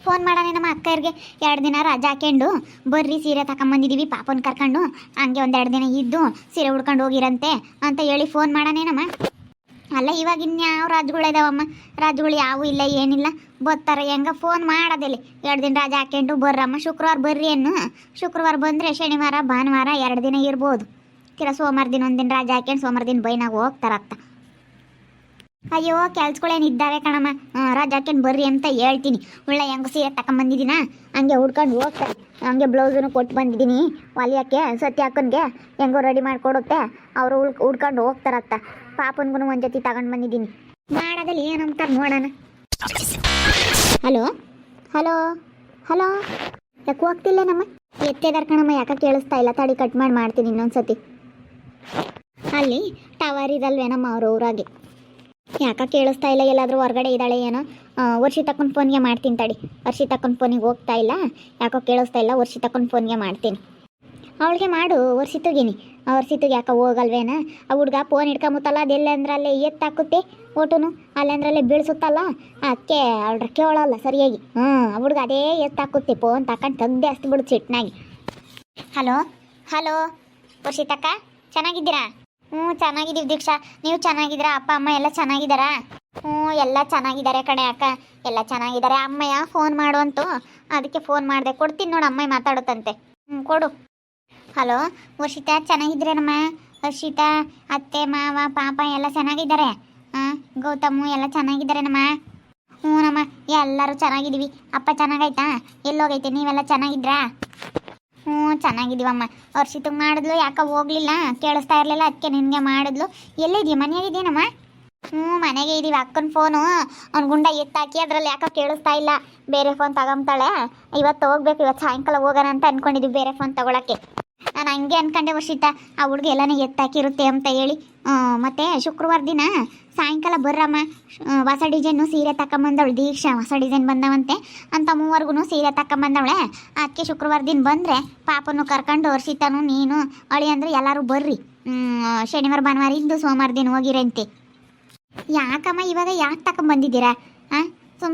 Phone ಮಾಡೋಣ ನಮ್ಮ ಅಕ್ಕಯ್ರಿಗೆ 2 ದಿನ ರಜಾ ಹಾಕ್ಯಂಡು ಬರ್ರಿ ಸೀರೆ ತಗೊಂಬಂದಿದ್ದೀವಿ ಪಾಪನ ಕರ್ಕೊಂಡು ಹಂಗೆ 1-2 ದಿನ ಇದ್ದು ಸೀರೆ ಉಡ್ಕೊಂಡು ಹೋಗಿರಂತೆ ಅಂತ ಹೇಳಿ ಫೋನ್ ಮಾಡೋಣೇನಮ್ಮ. ಅಲ್ಲ ಇವಾಗ ಇನ್ಯಾವ ರಾಜ್ಯಗಳಿದಾವಮ್ಮ, ರಾಜ್ಯಗಳು ಯಾವೂ ಇಲ್ಲ ಏನಿಲ್ಲ, ಬರ್ತಾರೆ ಹೆಂಗ ಫೋನ್ ಮಾಡೋದಿಲ್ಲ. 2 ದಿನ ರಜಾ ಹಾಕ್ಯಂಡು ಬರ್ರಮ್ಮ, ಶುಕ್ರವಾರ ಬರ್ರಿ ಅನ್ನು. ಶುಕ್ರವಾರ ಬಂದರೆ ಶನಿವಾರ ಭಾನುವಾರ 2 ದಿನ ಇರ್ಬೋದು. ಸೋಮವಾರ ದಿನ 1 ದಿನ ರಜಾ ಹಾಕ್ಯಂಡು ಸೋಮವಾರ ದಿನ ಬೈನಾಗ ಹೋಗ್ತಾರತ್ತ. ಅಯ್ಯೋ ಕೆಲ್ಸಗಳೇನು ಇದ್ದಾವೆ ಕಣಮ್ಮ, ರಜಾ ಹಾಕ್ಯಂಡು ಬರ್ರಿ ಅಂತ ಹೇಳ್ತೀನಿ. ಒಳ್ಳೆ ಹೆಂಗ ಸೀರೆ ತಗೊಂಬಂದಿದ್ದೀನ ಹಂಗೆ ಹುಡ್ಕೊಂಡು ಹೋಗ್ತಾರೆ. ಹಂಗೆ ಬ್ಲೌಸನ್ನು ಕೊಟ್ಟು ಬಂದಿದ್ದೀನಿ ಹೊಲಿಯೋಕ್ಕೆ, ಸತ್ಯ ಹಾಕನ್ಗೆ ಹೆಂಗೋ ರೆಡಿ ಮಾಡಿಕೊಡುತ್ತೆ, ಅವರು ಹುಡ್ಕೊಂಡು ಹೋಗ್ತಾರತ್ತ. ಪಾಪನ್ಗೂ ಒಂದು ಜೊತೆ ತಗೊಂಡು ಬಂದಿದ್ದೀನಿ. ಮಾಡೋದಲ್ಲಿ ಏನಂತಾರೆ ನೋಡೋಣ. ಹಲೋ ಹಲೋ ಹಲೋ, ಯಾಕೆ ಹೋಗ್ತಿಲ್ಲ ನಮ್ಮ ಎತ್ತೇದಾರ ಕಣಮ್ಮ, ಯಾಕೆ ಕೇಳಿಸ್ತಾ ಇಲ್ಲ, ತಡಿ ಕಟ್ ಮಾಡ್ತೀನಿ ಇನ್ನೊಂದ್ಸತಿ. ಅಲ್ಲಿ ಟವರ್ ಇದಲ್ವೇನಮ್ಮ ಅವ್ರ ಊರಾಗೆ, ಯಾಕೆ ಕೇಳಿಸ್ತಾ ಇಲ್ಲ, ಎಲ್ಲಾದರೂ ಹೊರಗಡೆ ಇದ್ದಾಳೆ ಏನೋ. ವರ್ಷಿ ತಕೊಂಡು ಫೋನ್ಗೆ ಮಾಡ್ತೀನಿ ತಡಿ. ವರ್ಷಿ ತಕೊಂಡು ಫೋನಿಗೆ ಹೋಗ್ತಾ ಇಲ್ಲ, ಯಾಕೋ ಕೇಳಿಸ್ತಾ ಇಲ್ಲ, ವರ್ಷಿ ತಕೊಂಡು ಫೋನ್ಗೆ ಮಾಡ್ತೀನಿ. ಅವಳಿಗೆ ಮಾಡು, ವರ್ಷಿತುಗಿನಿ. ವರ್ಷಿತುಗೆ ಯಾಕೆ ಹೋಗಲ್ವೇನ, ಆ ಹುಡುಗ ಫೋನ್ ಹಿಡ್ಕೊಂಬತ್ತಲ್ಲ, ಅದೆಲ್ಲ ಅಂದ್ರಲ್ಲೇ ಎತ್ತಾಕುತ್ತೆ ಓಟುನು, ಅಲ್ಲೆಂದ್ರಲ್ಲೇ ಬೀಳ್ಸುತ್ತಲ್ಲ, ಅದಕ್ಕೆ ಅವಳ್ರ ಕೇಳಲ್ಲ ಸರಿಯಾಗಿ. ಆ ಹುಡುಗ ಅದೇ ಎತ್ತಾಕುತ್ತೆ, ಫೋನ್ ತಗೊಂಡು ತೆಗ್ದೆ ಅಷ್ಟು ಬಿಡು ಸಿಟ್ನಾಗಿ. ಹಲೋ ಹಲೋ ವರ್ಷಿತಕ್ಕ, ಚೆನ್ನಾಗಿದ್ದೀರಾ? ಚೆನ್ನಾಗಿದ್ದೀವಿ ದೀಕ್ಷಾ, ನೀವು ಚೆನ್ನಾಗಿದ್ದೀರಾ? ಅಪ್ಪ ಅಮ್ಮ ಎಲ್ಲ ಚೆನ್ನಾಗಿದ್ದಾರಾ? ಎಲ್ಲ ಚೆನ್ನಾಗಿದ್ದಾರೆ ಕಣೆ ಅಕ್ಕ, ಎಲ್ಲ ಚೆನ್ನಾಗಿದ್ದಾರೆ. ಅಮ್ಮಯ್ಯ ಫೋನ್ ಮಾಡುವಂತು, ಅದಕ್ಕೆ ಫೋನ್ ಮಾಡಿದೆ. ಕೊಡ್ತೀನಿ ನೋಡು, ಅಮ್ಮಯ್ಯ ಮಾತಾಡುತ್ತಂತೆ. ಕೊಡು. ಹಲೋ ವರ್ಷಿತಾ, ಚೆನ್ನಾಗಿದ್ದೀರೇನಮ್ಮ? ವರ್ಷಿತಾ ಅತ್ತೆ ಮಾವ ಪಾಪ ಎಲ್ಲ ಚೆನ್ನಾಗಿದ್ದಾರೆ? ಗೌತಮು ಎಲ್ಲ ಚೆನ್ನಾಗಿದ್ದಾರೇನಮ್ಮ? ನಮ್ಮ ಎಲ್ಲರೂ ಚೆನ್ನಾಗಿದ್ದೀವಿ. ಅಪ್ಪ ಚೆನ್ನಾಗೈತಾ? ಎಲ್ಲೋಗೈತೆ, ನೀವೆಲ್ಲ ಚೆನ್ನಾಗಿದ್ರಾ? ಚೆನ್ನಾಗಿದ್ದೀವಮ್ಮ. ವರ್ಷಿತಂಗೆ ಮಾಡಿದ್ಲು, ಯಾಕೆ ಹೋಗ್ಲಿಲ್ಲ, ಕೇಳಿಸ್ತಾ ಇರಲಿಲ್ಲ, ಅದಕ್ಕೆ ನಿನಗೆ ಮಾಡಿದ್ಲು. ಎಲ್ಲಿದ್ದೀಯ? ಮನೆಯಾಗಿದ್ದೀನಮ್ಮ? ಮನೆಗೆ ಇದ್ದೀವಿ. ಅಕ್ಕನ ಫೋನು ಅವ್ನು ಗುಂಡ ಎತ್ತಾಕಿ ಅದ್ರಲ್ಲಿ ಯಾಕೆ ಕೇಳಿಸ್ತಾ ಇಲ್ಲ, ಬೇರೆ ಫೋನ್ ತಗೊಂತಾಳೆ. ಇವತ್ತು ಹೋಗ್ಬೇಕು, ಇವತ್ತು ಸಾಯಂಕಾಲ ಹೋಗೋಣ ಅಂತ ಅಂದ್ಕೊಂಡಿದ್ದೀವಿ ಬೇರೆ ಫೋನ್ ತಗೊಳಕ್ಕೆ. ನಾನು ಹಂಗೆ ಅಂದ್ಕೊಂಡೆ ವರ್ಷಿತ, ಆ ಹುಡುಗ ಎಲ್ಲನೇ ಎತ್ತಾಕಿರುತ್ತೆ ಅಂತ ಹೇಳಿ. ಮತ್ತು ಶುಕ್ರವಾರ ದಿನ ಸಾಯಂಕಾಲ ಬರ್ರಮ್ಮ, ಹೊಸ ಡಿಸೈನು ಸೀರೆ ತಗೊಂಬಂದವಳು ದೀಕ್ಷಾ, ಹೊಸ ಡಿಸೈನ್ ಬಂದವಂತೆ ಅಂತ 3ವರ್ಗೂ ಸೀರೆ ತಗೊಂಬಂದವಳೆ. ಅದಕ್ಕೆ ಶುಕ್ರವಾರ ದಿನ ಬಂದರೆ ಪಾಪನ್ನು ಕರ್ಕೊಂಡು ವರ್ಷಿತನು ನೀನು ಅಳಿ ಅಂದರೆ ಎಲ್ಲರೂ ಬರ್ರಿ. ಶನಿವಾರ ಭಾನುವಾರ ಇದ್ದು ಸೋಮವಾರ ದಿನ ಹೋಗಿರಂತೆ. ಯಾಕಮ್ಮ ಇವಾಗ ಯಾಕೆ ತಗೊಂಬಂದಿದ್ದೀರಾ?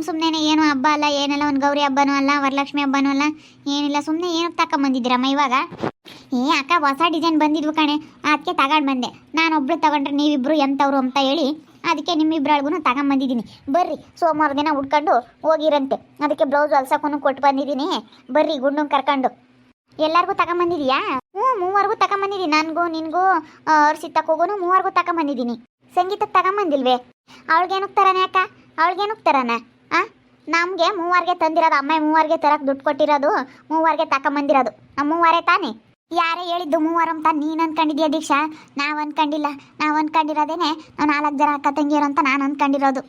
ಸುಮ್ಮನೆ ಏನು ಹಬ್ಬ ಅಲ್ಲ ಏನೆಲ್ಲ, ಒಂದು ಗೌರಿ ಹಬ್ಬನೂ ಅಲ್ಲ, ವರಲಕ್ಷ್ಮಿ ಹಬ್ಬನೂ ಅಲ್ಲ, ಏನಿಲ್ಲ, ಸುಮ್ಮನೆ ಏನಕ್ಕೆ ತಗೊಂಬಂದಿದ್ದೀರಮ್ಮ ಇವಾಗ? ಅಕ್ಕ ಹೊಸ ಡಿಸೈನ್ ಬಂದಿದ್ವು ಕಣೆ, ಅದಕ್ಕೆ ತಗೊಂಡು ಬಂದೆ. ನಾನೊಬ್ಳು ತಗೊಂಡ್ರೆ ನೀವಿಬ್ರು ಎಂಥವ್ರು ಅಂತ ಹೇಳಿ ಅದಕ್ಕೆ ನಿಮ್ಮಿಬ್ರೊಳಗೂ ತಗೊಂಬಂದಿದ್ದೀನಿ. ಬರ್ರಿ, ಸೋಮವಾರ ದಿನ ಉಟ್ಕೊಂಡು ಹೋಗಿರಂತೆ. ಅದಕ್ಕೆ ಬ್ಲೌಸ್ ಹೊಲ್ಸಕ್ಕೂ ಕೊಟ್ಟು ಬಂದಿದ್ದೀನಿ. ಬರ್ರಿ ಗುಂಡು ಕರ್ಕೊಂಡು. ಎಲ್ಲರಿಗೂ ತಗೊಂಬಂದಿದೀಯಾ? 3ವರ್ಗೂ ತಗೊಂಬಂದಿದ್ದೀನಿ. ನನಗೂ ನಿನಗೂ ವರ್ಷಿತಕ್ಕೆ ಹೋಗೋನು 3ವರ್ಗೂ ತಗೊಂಬಂದಿದ್ದೀನಿ. ಸಂಗೀತಕ್ಕೆ ತಗೊಂಬಂದಿಲ್ವೇ? ಅವಳಿಗೇನಕ್ಕೆ ತರಾನೆ ಅಕ್ಕ? ಅವಳಿಗೇನಕ್ಕೆ ತರಾನೆ? ನಮಗೆ 3ವರ್ಗೆ ತಂದಿರೋದು, ಅಮ್ಮ 3ವರ್ಗೆ ತರಕ್ಕೆ ದುಡ್ಡು ಕೊಟ್ಟಿರೋದು, 3ವರ್ಗೆ ತಗೊಂಬಂದಿರೋದು. ನಮ್ಮ 3ವರೇ ತಾನೇ? ಯಾರೇ ಹೇಳಿದ್ದು 3 ಅಂತ ನೀನು ಅಂದ್ಕೊಂಡಿದ್ಯಾ ದೀಕ್ಷಾ? ನಾವು ಅಂದ್ಕೊಂಡಿಲ್ಲ. ನಾವು ಅಂದ್ಕೊಂಡಿರೋದೇನೆ ನಾವು 4 ಜನ ಅಕ್ಕ ತಂಗಿಯರು ಅಂತ ನಾನು ಅಂದ್ಕೊಂಡಿರೋದು.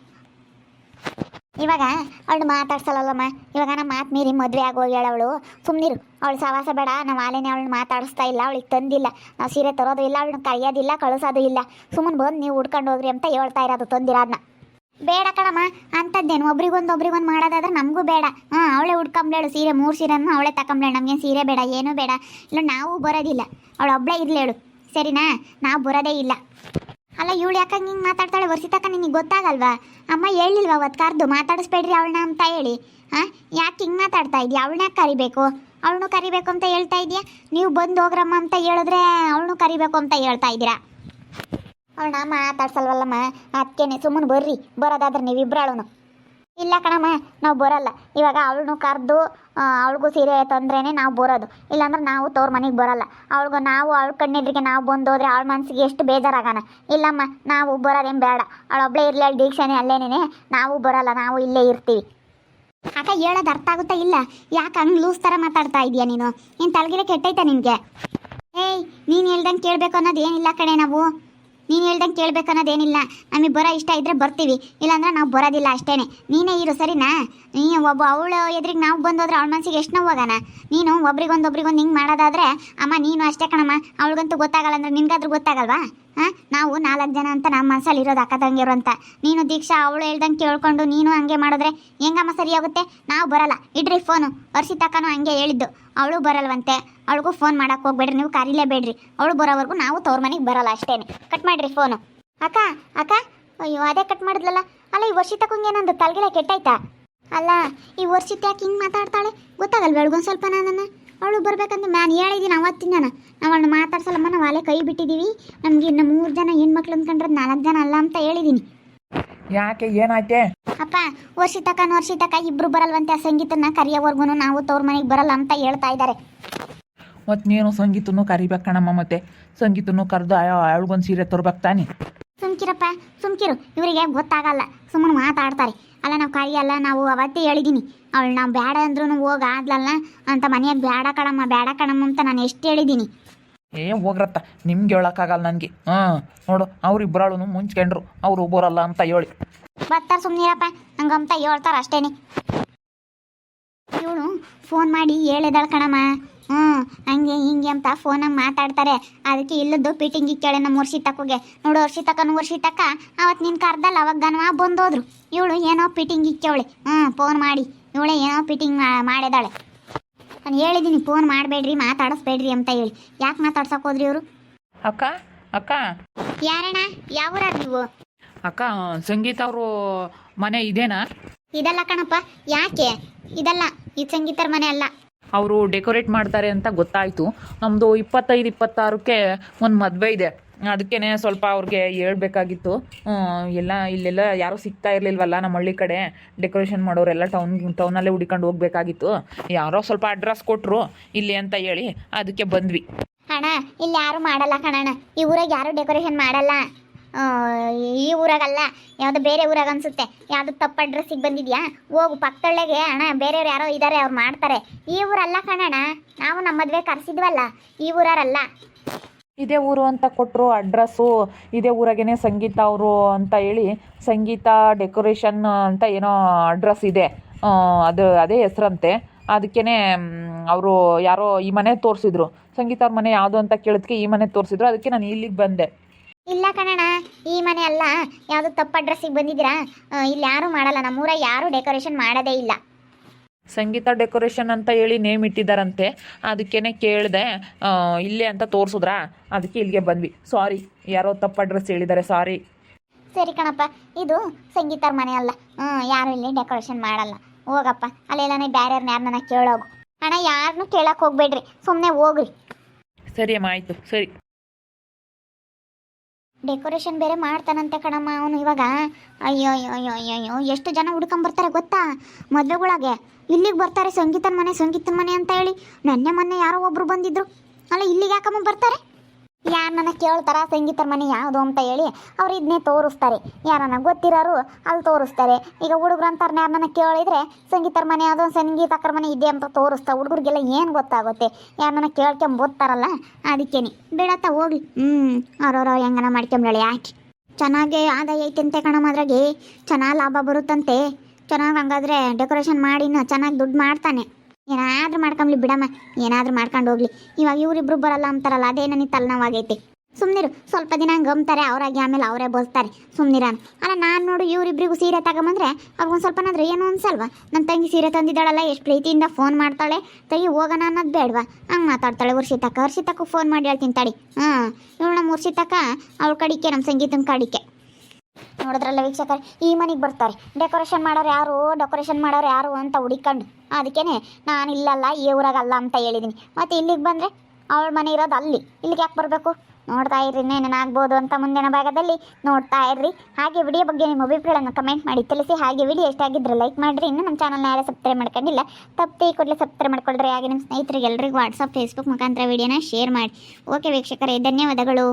ಇವಾಗ ಅವಳು ಮಾತಾಡ್ಸಲ್ಲಮ್ಮ, ಇವಾಗ ನಮ್ಮ ಮಾತು ಮೀರಿ ಮದುವೆ ಆಗೋಗ್ಯಾಳ ಅವಳು. ಸುಮ್ಮನಿರು, ಅವಳು ಸವಾಸ ಬೇಡ. ನಾವು ಆಲೇನೆ ಅವಳನ್ನ ಮಾತಾಡಿಸ್ತಾ ಇಲ್ಲ, ಅವಳಿಗೆ ತಂದಿಲ್ಲ. ನಾವು ಸೀರೆ ತರೋದು ಇಲ್ಲ, ಅವಳನ್ನ ಕರೆಯೋದಿಲ್ಲ, ಕಳಿಸೋದು ಇಲ್ಲ. ಸುಮ್ಮನೆ ಬಂದು ನೀವು ಉಡ್ಕೊಂಡು ಹೋಗ್ರಿ ಅಂತ ಹೇಳ್ತಾ ಇರೋದು ತಂದಿರೋದನ್ನ. ಬೇಡ ಕಣಮ್ಮ ಅಂಥದ್ದೇನು, ಒಬ್ರಿಗೊಂದು ಮಾಡೋದಾದ್ರೆ ನಮಗೂ ಬೇಡ. ಅವಳೇ ಉಡ್ಕೊಂಬ್ಲೇಳು ಸೀರೆ, 3 ಸೀರೆನೂ ಅವಳೇ ತಗೊಂಬ್ಲೇಳು. ನಮಗೇನು ಸೀರೆ ಬೇಡ, ಏನೂ ಬೇಡ. ಇಲ್ಲ ನಾವು ಬರೋದಿಲ್ಲ, ಅವಳು ಒಬ್ಬಳೇ ಇರಲೇಳು, ಸರಿನಾ? ನಾವು ಬರೋದೇ ಇಲ್ಲ. ಅಲ್ಲ ಇವಳು ಯಾಕಂಗೆ ಹಿಂಗೆ ಮಾತಾಡ್ತಾಳೆ ವರ್ಷಿತಕ್ಕ, ನಿನಗೆ ಗೊತ್ತಾಗಲ್ವಾ? ಅಮ್ಮ ಹೇಳಿಲ್ವಾ ಅವತ್ತು ಕರೆದು ಮಾತಾಡಿಸ್ಬೇಡ್ರಿ ಅವಳನ್ನ ಅಂತ ಹೇಳಿ? ಯಾಕೆ ಹಿಂಗೆ ಮಾತಾಡ್ತಾ ಇದೆಯಾ? ಅವಳನ್ನ ಕರಿಬೇಕು, ಅವಳನ್ನು ಕರಿಬೇಕು ಅಂತ ಹೇಳ್ತಾ ಇದೆಯಾ? ನೀವು ಬಂದು ಹೋಗ್ರಮ್ಮ ಅಂತ ಹೇಳಿದ್ರೆ ಅವಳನ್ನು ಕರಿಬೇಕು ಅಂತ ಹೇಳ್ತಾ ಇದ್ದೀರಾ? ಅವಳನ್ನ ಮಾತಾಡ್ಸಲ್ವಲ್ಲಮ್ಮ, ಅದಕ್ಕೇನೆ ಸುಮ್ಮನೆ ಬರ್ರಿ, ಬರೋದಾದ್ರೆ ನೀವಿಬ್ರಾಳನು. ಇಲ್ಲ ಕಣಮ್ಮ ನಾವು ಬರೋಲ್ಲ. ಇವಾಗ ಅವಳನ್ನು ಕರೆದು ಅವಳಿಗೂ ಸೀರೆ ತಂದ್ರೇ ನಾವು ಬರೋದು, ಇಲ್ಲಾಂದ್ರೆ ನಾವು ತವ್ರ ಮನೆಗೆ ಬರೋಲ್ಲ. ಅವಳಿಗೂ ನಾವು ಅವಳ ಕಣ್ಣೆದ್ರಿಗೆ ನಾವು ಬಂದೋದ್ರೆ ಅವಳ ಮನಸ್ಸಿಗೆ ಎಷ್ಟು ಬೇಜಾರಾಗೋಣ. ಇಲ್ಲಮ್ಮ ನಾವು ಬರೋದೇನು ಬೇಡ, ಅವಳೊಬ್ಬಳೇ ಇರಲಿ, ಅಲ್ಲಿ ದೀಕ್ಷಾನೇ ಅಲ್ಲೇನೇ, ನಾವು ಬರೋಲ್ಲ, ನಾವು ಇಲ್ಲೇ ಇರ್ತೀವಿ. ಅಕ್ಕ ಹೇಳೋದು ಅರ್ಥ ಆಗುತ್ತಾ ಇಲ್ಲ? ಯಾಕೆ ಹಂಗೆ ಲೂಸ್ ಥರ ಮಾತಾಡ್ತಾ ಇದೆಯಾ ನೀನು? ನೀನು ತಲೆಗಿಲೆ ಕೆಟ್ಟೈತಾ ನಿನಗೆ? ನೀನು ಹೇಳ್ದಂಗೆ ಕೇಳಬೇಕು ಅನ್ನೋದು ಏನಿಲ್ಲ ಕಣೆ. ನಾವು ನೀನು ಹೇಳ್ದಂಗೆ ಕೇಳಬೇಕು ಅನ್ನೋದೇನಿಲ್ಲ. ನಮಗೆ ಬರೋ ಇಷ್ಟ ಇದ್ದರೆ ಬರ್ತೀವಿ, ಇಲ್ಲಾಂದ್ರೆ ನಾವು ಬರೋದಿಲ್ಲ ಅಷ್ಟೇ. ನೀನೇ ಇರು, ಸರಿನಾ? ಒಬ್ಬ ಅವಳು ಎದುರಿಗೆ ನಾವು ಬಂದೋದ್ರೆ ಅವಳ ಮನಸ್ಸಿಗೆ ಎಷ್ಟು ನೋವಾಗಣ. ನೀನು ಒಬ್ರಿಗೊಂದು ಹಿಂಗೆ ಮಾಡೋದಾದರೆ ಅಮ್ಮ ನೀನು ಅಷ್ಟೇ ಕಣಮ್ಮ. ಅವಳಿಗಂತೂ ಗೊತ್ತಾಗಲ್ಲ ಅಂದ್ರೆ ನಿನ್ಗಾದ್ರೂ ಗೊತ್ತಾಗಲ್ವಾ? ನಾವು 4 ಜನ ಅಂತ ನಮ್ಮ ಮನಸ್ಸಲ್ಲಿ ಇರೋದು ಅಕ್ಕ ತಂಗಿರು ಅಂತ. ನೀನು ದೀಕ್ಷಾ ಅವಳು ಹೇಳ್ದಂಗೆ ಕೇಳ್ಕೊಂಡು ನೀನು ಹಂಗೆ ಮಾಡಿದ್ರೆ ಹೆಂಗಮ್ಮ ಸರಿಯಾಗುತ್ತೆ? ನಾವು ಬರಲ್ಲ, ಇಡ್ರಿ ಫೋನು. ವರ್ಷಿತಕ್ಕನೂ ಹಂಗೆ ಹೇಳಿದ್ದು, ಅವಳು ಬರಲ್ವಂತೆ. ಅವಳಿಗೂ ಫೋನ್ ಮಾಡೋಕೆ ಹೋಗ್ಬೇಡ್ರಿ, ನೀವು ಕರೀಲೇಬೇಡ್ರಿ. ಅವಳು ಬರೋವರೆಗೂ ನಾವು ತವ್ರ ಮನೆಗೆ ಬರಲ್ಲ ಅಷ್ಟೇ. ಕಟ್ ಮಾಡಿರಿ ಫೋನು. ಅಕ್ಕ ಅಕ್ಕ, ಅಯ್ಯೋ ಅದೇ ಕಟ್ ಮಾಡಿದ್ಲಲ್ಲ. ಅಲ್ಲ ಈ ವರ್ಷಿತಕ್ಕಂಗೆ ಏನಂದು ತಲೆಗಿಲೆ ಕೆಟ್ಟಾಯ್ತಾ? ಅಲ್ಲ ಈ ವರ್ಷಿತ್ ಯಾಕೆ ಹಿಂಗೆ ಮಾತಾಡ್ತಾಳೆ ಗೊತ್ತಾಗಲ್ಲ ಬೆಳಗೊಂದು ಸ್ವಲ್ಪ ನನ್ನ ಅವಳು ಬರ್ಬೇಕಂತ ನಾನು ಹೇಳಿದ್ದೀನಿ ಅವತ್ತಿನ ನಾವು ಅವಳನ್ನ ಮಾತಾಡ್ಸಲ್ಲಮ್ಮ ನಾವು ಅಲ್ಲೇ ಕೈ ಬಿಟ್ಟಿದ್ದೀವಿ ನಮ್ಗೆ ಇನ್ನು 3 ಜನ ಹೆಣ್ಮಕ್ಳು ಅಂದ್ಕೊಂಡ್ರೆ 4 ಜನ ಅಲ್ಲ ಅಂತ ಹೇಳಿದ್ದೀನಿ. ಯಾಕೆ ಏನಾಯ್ತೆ? ಅಪ್ಪ ವರ್ಷಿತಕ್ಕ ಇಬ್ರು ಬರಲ್ವಂತೆ ಆ ಸಂಗೀತನ ಕರಿಯೋವರೆಗೂ ನಾವು ತವ್ರ ಮನೆಗೆ ಬರಲ್ಲ ಅಂತ ಹೇಳ್ತಾ ಇದ್ದಾರೆ. ಮತ್ತು ನೀನು ಸಂಗೀತನೂ ಕರಿಬೇಕು ಕಣಮ್ಮ, ಮತ್ತೆ ಸಂಗೀತನೂ ಕರೆದು ಅವಳಿಗೊಂದು ಸೀರೆ ತರ್ಬೇಕು ತಾನೆ. ಸುಮ್ಕಿರು ಇವರಿಗೆ ಗೊತ್ತಾಗಲ್ಲ, ಸುಮ್ಮನೆ ಮಾತಾಡ್ತಾರೆ. ಅಲ್ಲ ನಾವು ಕರಿಯಲ್ಲ, ನಾವು ಅವತ್ತೇ ಹೇಳಿದ್ದೀನಿ ಅವಳು ನಾವು ಬೇಡ ಅಂದ್ರೂ ಹೋಗಾದ್ಲಲ್ಲ ಅಂತ ಮನೆಯಾಗ ಬೇಡ ಕಣಮ್ಮ ಅಂತ ನಾನು ಎಷ್ಟು ಹೇಳಿದ್ದೀನಿ. ಹೋಗ್ರತ್ತ, ನಿಮ್ಗೆ ಹೇಳೋಕ್ಕಾಗಲ್ಲ ನನಗೆ. ನೋಡು ಅವ್ರಿಬ್ಬರಾಳು ಮುಂಚ್ಕೊಂಡ್ರು ಅವರು ಬರಲ್ಲ ಅಂತ ಹೇಳಿ ಬರ್ತಾರೆ. ಸುಮ್ಮನಿರಪ್ಪ ಹಂಗಂತ ಹೇಳ್ತಾರೆ ಅಷ್ಟೇನೆ. ಇವಳು ಫೋನ್ ಮಾಡಿ ಹೇಳಿದಾಳ ಕಣಮ್ಮ. ಹಂಗೆ ಹಿಂಗೆ ಅಂತ ಫೋನಾಗ ಮಾತಾಡ್ತಾರೆ. ಅದಕ್ಕೆ ಇಲ್ಲದ್ದು ಫಿಟ್ಟಿಂಗ್ ಕೇಳಿ ನಮ್ಮ ವರ್ಷಿತಕ್ಕಗೆ ನೋಡು ವರ್ಷಿತಕ್ಕ ಅವತ್ತು ನಿನ್ನ ಕರ್ದಲ್ಲ ಅವಾಗ ಗನವ ಬಂದೋದ್ರು. ಇವಳು ಏನೋ ಫಿಟ್ಟಿಂಗ್ ಇಕ್ಕವಳೆ. ಫೋನ್ ಮಾಡಿ ಇವಳೆ ಏನೋ ಫಿಟ್ಟಿಂಗ್ ಮಾಡಿದಾಳೆ. ನಾನು ಹೇಳಿದ್ದೀನಿ ಫೋನ್ ಮಾಡಬೇಡ್ರಿ ಮಾತಾಡಿಸ್ಬೇಡ್ರಿ ಅಂತ ಹೇಳಿ. ಯಾಕೆ ಮಾತಾಡ್ಸಕ್ಕೆ ಹೋದ್ರಿ ಇವರು? ಅಕ್ಕ ಯಾರಣ್ಣ? ಯಾವೂರ ನೀವು? ಅಕ್ಕ ಸಂಗೀತ ಅವರು ಮನೆ ಇದೇನಾ? ಇದಲ್ಲ ಕಣಪ್ಪ. ಯಾಕೆ? ಇದಲ್ಲ, ಇದು ಸಂಗೀತರ ಮನೆ ಅಲ್ಲ. ಅವರು ಡೆಕೋರೇಟ್ ಮಾಡ್ತಾರೆ ಅಂತ ಗೊತ್ತಾಯಿತು. ನಮ್ಮದು 25-26ಕ್ಕೆ ಒಂದು ಮದುವೆ ಇದೆ, ಅದಕ್ಕೇ ಸ್ವಲ್ಪ ಅವ್ರಿಗೆ ಹೇಳ್ಬೇಕಾಗಿತ್ತು. ಇಲ್ಲೆಲ್ಲ ಯಾರೂ ಸಿಗ್ತಾ ಇರಲಿಲ್ವಲ್ಲ ನಮ್ಮ ಹಳ್ಳಿ ಕಡೆ ಡೆಕೋರೇಷನ್ ಮಾಡೋರೆಲ್ಲ ಟೌನಲ್ಲೇ ಹುಡ್ಕೊಂಡು ಹೋಗ್ಬೇಕಾಗಿತ್ತು. ಯಾರೋ ಸ್ವಲ್ಪ ಅಡ್ರೆಸ್ ಕೊಟ್ಟರು ಇಲ್ಲಿ ಅಂತ ಹೇಳಿ ಅದಕ್ಕೆ ಬಂದ್ವಿ. ಅಣ್ಣ ಇಲ್ಲಿ ಯಾರು ಮಾಡಲ್ಲ ಕಣಣ್ಣ, ಈ ಊರಾಗ ಯಾರು ಡೆಕೋರೇಷನ್ ಮಾಡಲ್ಲ. ಈ ಊರಾಗಲ್ಲ, ಯಾವುದೋ ಬೇರೆ ಊರಾಗ ಅನ್ಸುತ್ತೆ. ಯಾವುದು ತಪ್ಪು ಅಡ್ರೆಸ್ಸಿಗೆ ಬಂದಿದ್ಯಾ? ಹೋಗು ಪಕ್ಕದೊಳಗೆ ಅಣ್ಣ ಬೇರೆಯವ್ರು ಯಾರೋ ಇದ್ದಾರೆ, ಅವ್ರು ಮಾಡ್ತಾರೆ. ಈ ಊರಲ್ಲ ಕಣಣ್ಣ, ನಾವು ನಮ್ಮ ಮದುವೆ ಕರೆಸಿದ್ವಲ್ಲ, ಈ ಊರಲ್ಲ. ಇದೇ ಊರು ಅಂತ ಕೊಟ್ಟರು ಅಡ್ರೆಸ್ಸು. ಇದೇ ಊರಾಗೇ ಸಂಗೀತ ಅವರು ಅಂತ ಹೇಳಿ ಸಂಗೀತ ಡೆಕೋರೇಷನ್ ಅಂತ ಏನೋ ಅಡ್ರೆಸ್ ಇದೆ, ಅದೇ ಹೆಸ್ರಂತೆ. ಅದಕ್ಕೇ ಅವರು ಯಾರೋ ಈ ಮನೆ ತೋರಿಸಿದ್ರು, ಸಂಗೀತ ಅವ್ರ ಮನೆ ಯಾವುದು ಅಂತ ಕೇಳಿದ್ಕೆ ಈ ಮನೆ ತೋರಿಸಿದ್ರು. ಅದಕ್ಕೆ ನಾನು ಇಲ್ಲಿಗೆ ಬಂದೆ. ಇಲ್ಲ ಕಣಣ್ಣ, ಈ ಮನೆ ಅಲ್ಲ, ಯಾವುದು ತಪ್ಪು ಅಡ್ರೆಸ್ಸಿಗೆ ಬಂದಿದ್ದೀರಾ. ಇಲ್ಲಿ ಯಾರೂ ಮಾಡಲ್ಲ, ನಮ್ಮೂರ ಯಾರೂ ಡೆಕೋರೇಷನ್ ಮಾಡೋದೇ ಇಲ್ಲ. ಸಂಗೀತ ಡೆಕೋರೇಷನ್ ಅಂತ ಹೇಳಿ ನೇಮ್ ಇಟ್ಟಿದ್ದಾರಂತೆ, ಅದಕ್ಕೇ ಕೇಳಿದೆ. ಇಲ್ಲೇ ಅಂತ ತೋರಿಸಿದ್ರಾ, ಅದಕ್ಕೆ ಇಲ್ಲಿಗೆ ಬಂದ್ವಿ. ಸಾರಿ, ಯಾರೋ ತಪ್ಪು ಅಡ್ರೆಸ್ ಹೇಳಿದ್ದಾರೆ, ಸಾರಿ. ಸರಿ ಕಣಪ್ಪ, ಇದು ಸಂಗೀತರ ಮನೆ ಅಲ್ಲ. ಯಾರು ಇಲ್ಲಿ ಡೆಕೋರೇಷನ್ ಮಾಡಲ್ಲ. ಹೋಗಪ್ಪ, ಅಲ್ಲೆಲ್ಲನೇ ಯಾರನ್ನ ಕೇಳೋಗು. ಅಣ್ಣ ಯಾರನ್ನೂ ಕೇಳಕ್ಕೆ ಹೋಗ್ಬೇಡ್ರಿ, ಸುಮ್ಮನೆ ಹೋಗ್ರಿ. ಸರಿ ಅಮ್ಮ, ಆಯಿತು, ಸರಿ. ಡೆಕೋರೇಷನ್ ಬೇರೆ ಮಾಡ್ತಾನಂತೆ ಕಣಮ್ಮ ಅವನು ಇವಾಗ. ಅಯ್ಯೋ ಎಷ್ಟು ಜನ ಹುಡ್ಕೊಂಬರ್ತಾರೆ ಗೊತ್ತಾ ಮದುವೆಗಳಿಗೆ. ಇಲ್ಲಿಗೆ ಬರ್ತಾರೆ ಸಂಗೀತನ ಮನೆ ಅಂತ ಹೇಳಿ. ಮೊನ್ನೆ ಯಾರೋ ಒಬ್ರು ಬಂದಿದ್ರು. ಅಲ್ಲ ಇಲ್ಲಿಗೆ ಯಾಕಮ್ಮ ಬರ್ತಾರೆ? ಯಾರನ್ನ ಕೇಳ್ತಾರ ಸಂಗೀತರ ಮನೆ ಯಾವುದು ಅಂತ ಹೇಳಿ ಅವ್ರು ಇದನ್ನೇ ತೋರಿಸ್ತಾರೆ. ಯಾರನ್ನ ಗೊತ್ತಿರೋರು ಅಲ್ಲಿ ತೋರಿಸ್ತಾರೆ. ಈಗ ಹುಡುಗರು ಅಂತಾರನ್ನ ಯಾರನ್ನ ಕೇಳಿದ್ರೆ ಸಂಗೀತರ ಮನೆ ಯಾವುದೋ ಸಂಗೀತಕ್ಕರ ಮನೆ ಇದೆ ಅಂತ ತೋರಿಸ್ತಾ. ಹುಡುಗರಿಗೆಲ್ಲ ಏನು ಗೊತ್ತಾಗುತ್ತೆ? ಯಾರನ್ನ ಕೇಳ್ಕೊಂಬೋಗ್ತಾರಲ್ಲ, ಅದಕ್ಕೇನೆ ಬಿಡತ್ತ ಹೋಗ್ಲಿ. ಅವ್ರವ್ರ ಹೆಂಗನ ಮಾಡ್ಕೊಂಬೇಳೆ. ಯಾಕೆ ಚೆನ್ನಾಗಿ ಆದಾಯ ಐತಂತೆ ಕಣಮ್ಮ, ಅದ್ರಾಗೆ ಚೆನ್ನಾಗಿ ಲಾಭ ಬರುತ್ತಂತೆ. ಚೆನ್ನಾಗಿ ಹಂಗಾದ್ರೆ ಡೆಕೋರೇಷನ್ ಮಾಡಿ ಚೆನ್ನಾಗಿ ದುಡ್ಡು ಮಾಡ್ತಾನೆ. ಏನಾದರೂ ಮಾಡ್ಕೊಂಬ್ಲಿ ಬಿಡಮ್ಮ, ಏನಾದರೂ ಮಾಡ್ಕೊಂಡು ಹೋಗ್ಲಿ. ಇವಾಗ ಇವರಿಬ್ರು ಬರಲ್ಲ ಅಂತಾರಲ್ಲ, ಅದೇ ನನಗೆ ತಲೆನೋವಾಗೈತಿ. ಸುಮ್ಮನಿರು, ಸ್ವಲ್ಪ ದಿನ ಹಂಗೆ ಗಮ್ತಾರೆ, ಅವರಾಗಿ ಆಮೇಲೆ ಅವರೇ ಬೋಸ್ತಾರೆ. ಸುಮ್ಮನಿರಾನ. ಅಲ್ಲ ನಾನು ನೋಡು ಇವರಿಬ್ರಿಗೂ ಸೀರೆ ತಗೊಂಬಂದ್ರೆ ಅವ್ರಿಗೊಂದು ಸ್ವಲ್ಪನಾದ್ರೂ ಏನು ಅನ್ಸಲ್ವಾ? ನನ್ನ ತಂಗಿ ಸೀರೆ ತಂದಿದ್ದಾಳಲ್ಲ, ಎಷ್ಟು ಪ್ರೀತಿಯಿಂದ ಫೋನ್ ಮಾಡ್ತಾಳೆ. ತಂಗಿ ಹೋಗೋಣ ಅನ್ನೋದು ಬೇಡವಾ? ಹಂಗೆ ಮಾತಾಡ್ತಾಳೆ ವರ್ಷಿತಕ್ಕ ಫೋನ್ ಮಾಡಿ ಹೇಳ್ತೀನಿ ತಡಿ. ಇವಳು ನಮ್ಮ ವರ್ಷಿತಕ್ಕ ಅವಳ ಕಡಿಕೆ, ನಮ್ಮ ಸಂಗೀತನ ಕಡಿಕೆ. ನೋಡಿದ್ರಲ್ಲ ವೀಕ್ಷಕರು, ಈ ಮನೆಗೆ ಬರ್ತಾರೆ ಡೆಕೋರೇಷನ್ ಮಾಡೋರು ಯಾರು ಅಂತ ಹುಡಿಕೊಂಡು. ಅದಕ್ಕೇ ನಾನು ಇಲ್ಲಲ್ಲ, ಈ ಊರಾಗಲ್ಲ ಅಂತ ಹೇಳಿದ್ದೀನಿ. ಮತ್ತು ಇಲ್ಲಿಗೆ ಬಂದರೆ ಅವಳ ಮನೆ ಇರೋದು ಅಲ್ಲಿ, ಇಲ್ಲಿಗೆ ಯಾಕೆ ಬರಬೇಕು? ನೋಡ್ತಾ ಇರ್ರಿ, ಏನೇನಾಗ್ಬೋದು ಅಂತ ಮುಂದಿನ ಭಾಗದಲ್ಲಿ ನೋಡ್ತಾ ಇರ್ರಿ. ಹಾಗೆ ವಿಡಿಯೋ ಬಗ್ಗೆ ನಿಮ್ಮ ಅಭಿಪ್ರಾಯಗಳನ್ನು ಕಮೆಂಟ್ ಮಾಡಿ ತಿಳಿಸಿ. ಹಾಗೆ ವಿಡಿಯೋ ಎಷ್ಟಾಗಿದ್ರೆ ಲೈಕ್ ಮಾಡಿರಿ. ಇನ್ನು ನಮ್ಮ ಚಾನಲ್ನ ಯಾರೇ ಸಬ್ಸ್ಕ್ರೈಬ್ ಮಾಡ್ಕೊಂಡಿಲ್ಲ, ತಪ್ಪೇ ಕೂಡಲೇ ಸಬ್ಸ್ಕ್ರೈಬ್ ಮಾಡ್ಕೊಳ್ರಿ. ಹಾಗೆ ನಿಮ್ಮ ಸ್ನೇಹಿತರಿಗೆ ಎಲ್ಲರಿಗೂ ವಾಟ್ಸಪ್ ಫೇಸ್ಬುಕ್ ಮುಖಾಂತರ ವಿಡಿಯೋನ ಶೇರ್ ಮಾಡಿ. ಓಕೆ ವೀಕ್ಷಕರೇ, ಧನ್ಯವಾದಗಳು.